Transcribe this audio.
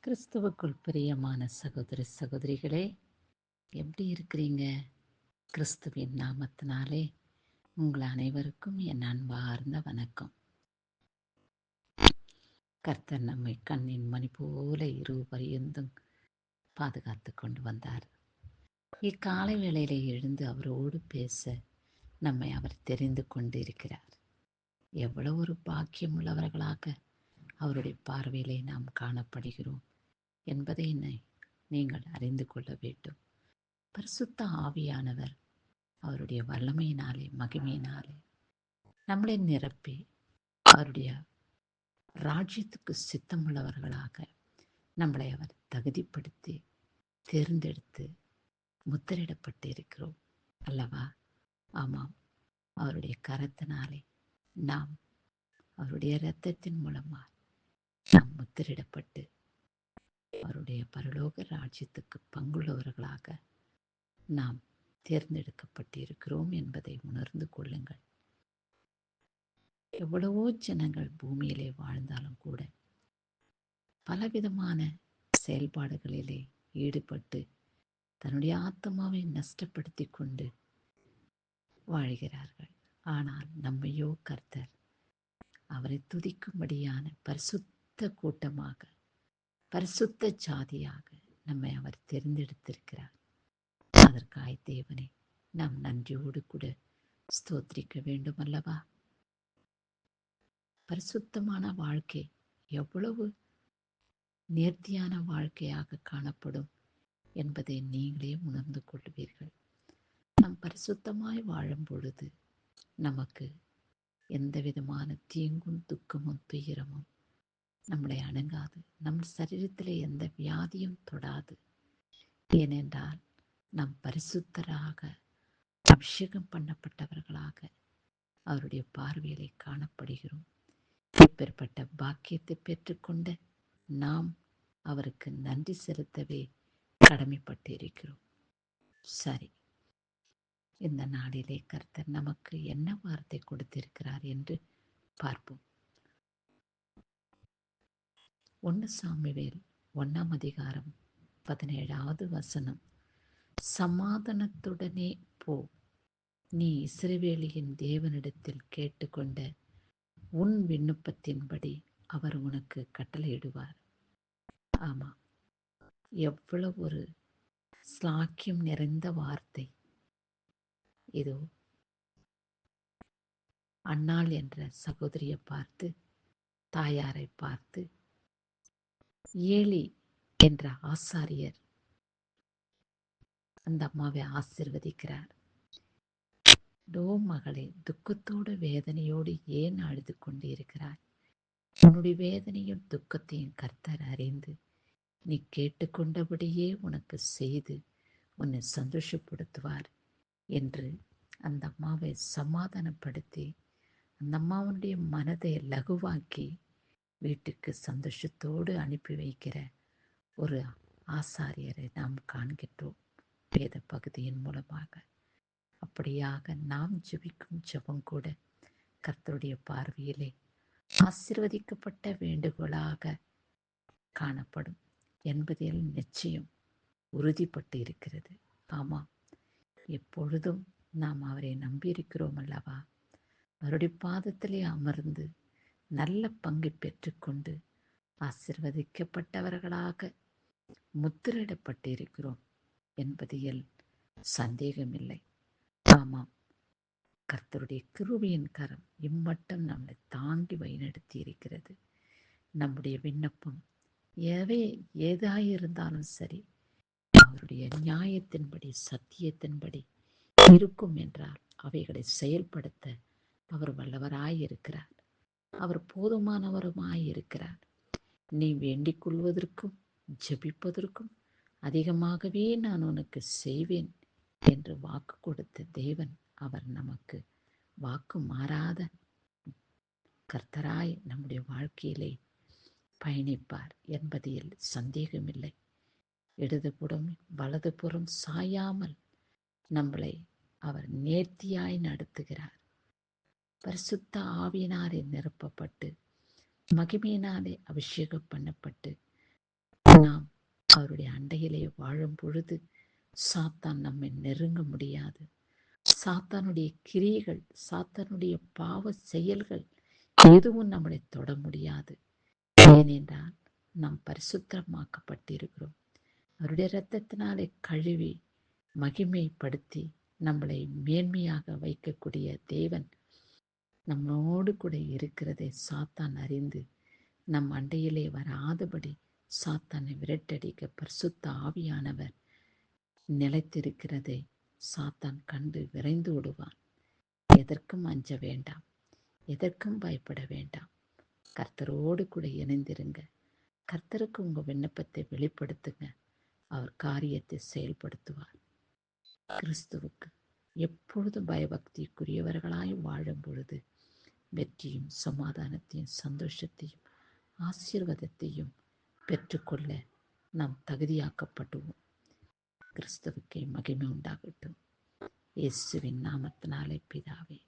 கிறிஸ்துவுக்குள் பிரியமான சகோதர சகோதரிகளே, எப்படி இருக்கிறீங்க? கிறிஸ்துவின் நாமத்தினாலே உங்கள் அனைவருக்கும் என் அன்பார்ந்த வணக்கம். கர்த்தர் நம்மை கண்ணின் மணி போல இருபரியந்தும் பாதுகாத்து கொண்டு வந்தார். இக்காலை வேளையிலே எழுந்து அவரோடு பேச நம்மை அவர் தெரிந்து கொண்டு இருக்கிறார். எவ்வளவு ஒரு பாக்கியம் உள்ளவர்களாக அவருடைய பார்வையிலே நாம் காணப்படுகிறோம் என்பதை நீங்கள் அறிந்து கொள்ள வேண்டும். பரிசுத்த ஆவியானவர் அவருடைய வல்லமையினாலே மகிமையினாலே நம்மளை நிரப்பி அவருடைய ராஜ்யத்துக்கு சித்தமுள்ளவர்களாக நம்மளை அவர் தகுதிப்படுத்தி தேர்ந்தெடுத்து முத்திரிடப்பட்டு இருக்கிறோம் அல்லவா? ஆமாம், அவருடைய கரத்தினாலே நாம் அவருடைய இரத்தத்தின் மூலமாக நாம் முத்திரிடப்பட்டு அவருடைய பரலோக ராஜ்யத்துக்கு பங்குள்ளவர்களாக நாம் தேர்ந்தெடுக்கப்பட்டிருக்கிறோம் என்பதை உணர்ந்து கொள்ளுங்கள். எவ்வளவோ ஜனங்கள் பூமியிலே வாழ்ந்தாலும் கூட பலவிதமான செயல்பாடுகளிலே ஈடுபட்டு தன்னுடைய ஆத்மாவை நஷ்டப்படுத்தி கொண்டு வாழ்கிறார்கள். ஆனால் நம்மையோ கர்த்தர் அவரை துதிக்கும்படியான பரிசுத்த கூட்டமாக, பரிசுத்த ஜாதியாக நம்மை அவர் தேர்ந்தெடுத்திருக்கிறார். அதற்காய் தேவனை நாம் நன்றியோடு கூட ஸ்தோத்திரிக்க வேண்டும் அல்லவா? பரிசுத்தமான வாழ்க்கை எவ்வளவு நேர்த்தியான வாழ்க்கையாக காணப்படும் என்பதை நீங்களே உணர்ந்து கொள்வீர்கள். நாம் பரிசுத்தமாய் வாழும் பொழுது நமக்கு எந்த விதமான தீங்கும் துக்கமும் துயரமும் நம்மளை அணுகாது. நம் சரீரத்திலே எந்த வியாதியும் தொடாது. ஏனென்றால் நாம் பரிசுத்தராக அபிஷேகம் பண்ணப்பட்டவர்களாக அவருடைய பார்வையிலே காணப்படுகிறோம். இப்பேற்பட்ட பாக்கியத்தை பெற்றுக்கொண்ட நாம் அவருக்கு நன்றி செலுத்தவே கடமைப்பட்டிருக்கிறோம். சரி, இந்த நாளிலே கர்த்தர் நமக்கு என்ன வார்த்தை கொடுத்திருக்கிறார் என்று பார்ப்போம். 1 சாமுவேல் 1 அதிகாரம் 17வது வசனம். சமாதானத்துடனே போ, நீ இஸ்ரவேலின் தேவனிடத்தில் கேட்டுக்கொண்ட உன் விண்ணப்பத்தின்படி அவர் உனக்கு கட்டளையிடுவார். ஆமா, எவ்வளவு ஒரு ஸ்லாக்கியம் நிறைந்த வார்த்தை இதோ! அன்னாள் என்ற சகோதரியை பார்த்து, தாயாரை பார்த்து, ஏலி என்ற ஆசாரியர் அந்த அம்மாவை ஆசீர்வதிக்கிறார். மகளே, துக்கத்தோடு வேதனையோடு ஏன் அழுது கொண்டு இருக்கிறாய்? உன்னுடைய வேதனையும் துக்கத்தையும் கர்த்தர் அறிந்து நீ கேட்டுக்கொண்டபடியே உனக்கு செய்து உன்னை சந்தோஷப்படுத்துவார் என்று அந்த அம்மாவை சமாதானப்படுத்தி அந்த அம்மாவுடைய மனதை லகுவாக்கி வீட்டுக்கு சந்தோஷத்தோடு அனுப்பி வைக்கிற ஒரு ஆசாரியரை நாம் காண்கின்றோம் வேத பகுதியின் மூலமாக. அப்படியாக நாம் ஜெபிக்கும் ஜெபம் கூட கர்த்தருடைய பார்வையிலே ஆசீர்வதிக்கப்பட்ட வேண்டுகோளாக காணப்படும் என்பதில் நிச்சயம் உறுதிப்பட்டு இருக்கிறது. ஆமாம், எப்பொழுதும் நாம் அவரை நம்பியிருக்கிறோம் அல்லவா? அவருடைய பாதத்திலே அமர்ந்து நல்ல பங்கை பெற்றுக்கொண்டு ஆசீர்வதிக்கப்பட்டவர்களாக முத்திரிடப்பட்டிருக்கிறோம் என்பதில் சந்தேகமில்லை. ஆமாம், கர்த்தருடைய கிருபையின் கரம் இம்மட்டும் நம்மை தாங்கி வழிநடத்தி இருக்கிறது. நம்முடைய விண்ணப்பம் ஏதாயிருந்தாலும் சரி, அவருடைய நியாயத்தின்படி சத்தியத்தின்படி இருக்கும் என்றால் அவைகளை செயல்படுத்த அவர் வல்லவராயிருக்கிறார். அவர் போதுமானவருமாயிருக்கிறார். நீ வேண்டிக் கொள்வதற்கும் ஜெபிப்பதற்கும் அதிகமாகவே நான் உனக்கு செய்வேன் என்று வாக்கு கொடுத்த தேவன் அவர் நமக்கு வாக்கு மாறாத கர்த்தராய் நம்முடைய வாழ்க்கையிலே பயணிப்பார் என்பதில் சந்தேகமில்லை. இடதுபுறம் வலதுபுறம் சாயாமல் நம்மளை அவர் நேர்த்தியாய் நடத்துகிறார். பரிசுத்த ஆவியினாலே நிரப்பப்பட்டு மகிமையினாலே அபிஷேகம் பண்ணப்பட்டு அவருடைய அண்டையிலே வாழும் பொழுது சாத்தான் நம்மை நெருங்க முடியாது. சாத்தானுடைய கிரியைகள், சாத்தானுடைய பாவ செயல்கள் எதுவும் நம்மளை தொட முடியாது. ஏனென்றால் நாம் பரிசுத்தமாக்கப்பட்டிருக்கிறோம். அவருடைய இரத்தத்தினாலே கழுவி மகிமைப்படுத்தி நம்மளை மேன்மையாக வைக்கக்கூடிய தேவன் நம்மோடு கூட இருக்கிறதை சாத்தான் அறிந்து நம் அண்டையிலே வராதபடி சாத்தானை விரட்டடிக்க பரிசுத்த ஆவியானவர் நிலைத்திருக்கிறதை சாத்தான் கண்டு விரைந்து விடுவான். எதற்கும் அஞ்ச வேண்டாம், எதற்கும் பயப்பட வேண்டாம். கர்த்தரோடு கூட இணைந்திருங்க. கர்த்தருக்கு உங்க விண்ணப்பத்தை வெளிப்படுத்துங்க. அவர் காரியத்தை செயல்படுத்துவார். கிறிஸ்துவுக்கு எப்பொழுதும் பயபக்திக்குரியவர்களாய் வாழும் பொழுது வெற்றியும் சமாதானத்தையும் சந்தோஷத்தையும் ஆசீர்வாதத்தையும் பெற்றுக்கொள்ள நாம் தகுதியாக்கப்படுவோம். கிறிஸ்துவுக்கே மகிமை உண்டாகட்டும். இயேசுவின் நாமத்தினாலே பிதாவே.